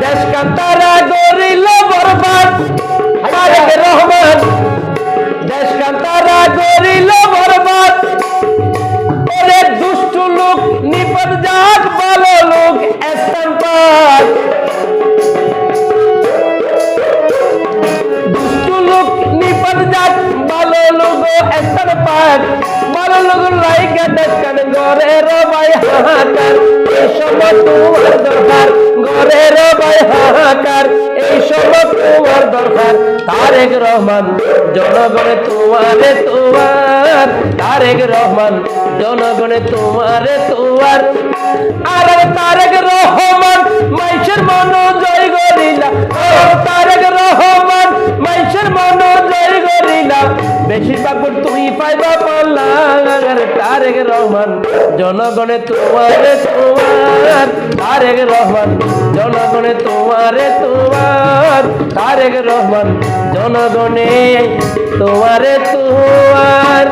দেশ কান্তারা গরিল বরবাদ তারেক রহমান দেশ কান্তারা গরিল বরবাদ ওরে দুষ্টু লোক নিপদ যাক ভালো লোক স্থান পাক দুষ্টু লোক নিপদ যাক ভালো লোক স্থান পাক ভালো লোক লাইকা দেশ কান ঘরের ভাই হাহাকার এই সময় তোমার দরকার ঘরের ভাই হাহাকার এই সময় তোমার দরকার তারেক রহমান জনগণে তোমারে তোমার তারেক রহমান জনগণে তোমারে তোমার আর তারেক রহমান মাইশের মন জয় করিলা তারেক রহমান মাইশের মন জয় করিলা বেশিরভাগ ভোট তুমি পাইবা পাল্লা তারেক রহমান জনগণে তোমারে তোমার তারেক রহমান জনগণে তোমারে তোমার তারেক রহমান জনগণে তোমারে তোমার